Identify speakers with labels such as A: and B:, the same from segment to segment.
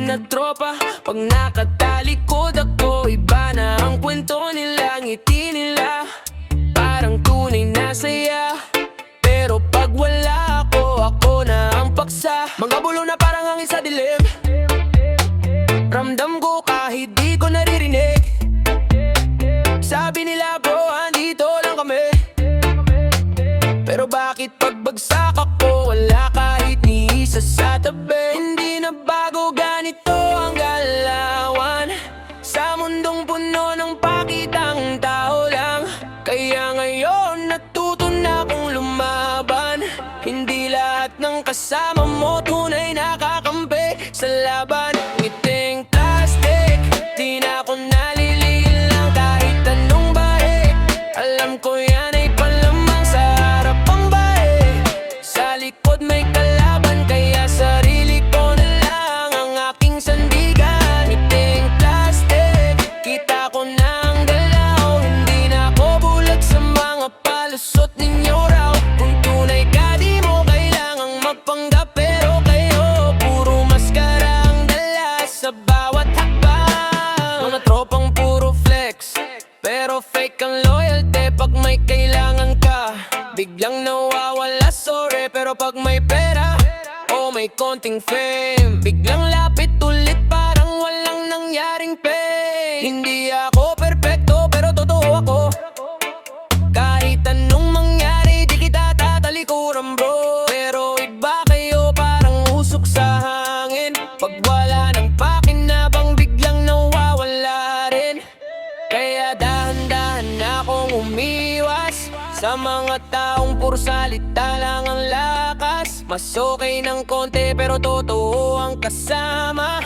A: na tropa. Pag nakatalikod ako, iba na ang kwento nila, ngiti nila parang tunay na saya. Pero pag wala ako, ako na ang paksa. Mga bulo na parang hangin sa dilim, ramdam ko kahit di ko naririnig. Sabi nila bro, andito lang kami. Pero bakit pagbagsak ako, wala kahit ni isa sa tabi? Hindi na bago, ganito ang galawan sa mundong puno ng pakitang tao lang. Kaya ngayon natuto na akong lumaban. Hindi lahat ng kasama mo tunay nakakampi sa laban. Ngiting plastic, di na ako naliliin lang kahit anong bae. Alam ko yan ay palamang sa harapang bae. Sa likod may kalaban, kaya sarili ko na lang ang aking sandigan. Ngiting plastic, kita ko na ang galaw. Hindi na ako bulag sa mga palusot ninyo raw. Kung tunay ka di mo kailangang magpanggap, pero kayo puro maskara ang dala sa bawat hakbang. Mga tropang puro flex, pero fake ang loyalty. Pag may kailangan ka, biglang nawawala, sorry. Pero pag may pera o may konting fame, biglang lapit ulit parang walang nangyaring pain. Hindi ako perfecto pero totoo ako. Kahit anong mangyari di kita tatalikuran bro. Pero iba kayo, parang usok sa hangin. Pag wala ng pakinabang, biglang nawawala rin. Kaya dahan-dahan akong umiwas sa mga taong puro salita lang ang lakas. Mas okay ng konti pero totoo ang kasama,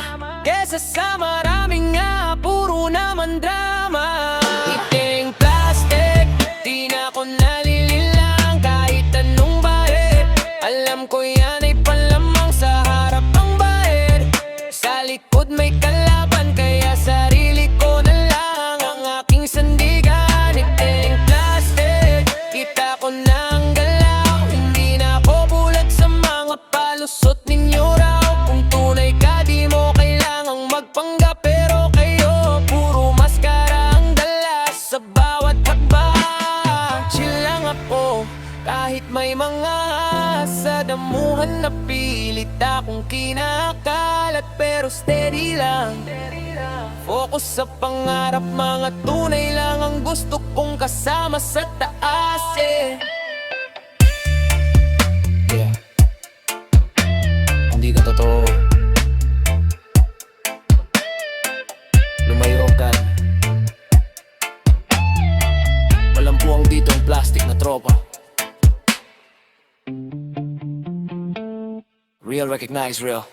A: kesa sa maraming nga puro naman drama. Ngiting plastic, di na ako nalililang kahit anong bae. Alam ko yan ay palamang sa harapang bae. Sa likod may kalaban, kaya sarili ko na lang ang aking sandigan. Ngiting plastic, kita ko na ang galaw. Hindi na ako bulag sa mga palusot ninyo raw. Kung tunay ka di mo kailangang magpanggap, pero kayo puro maskara ang dala sa bawat hakbang. Chill lang ako kahit may mga sa damuhan na pilit akong kinakalat, pero steady lang. Focus sa pangarap, mga tunay lang ang gusto kong kasama sa taas, yeah. Hindi ka totoo, lumayo ka. Walang puwang dito ang plastic na tropa. Real recognize real.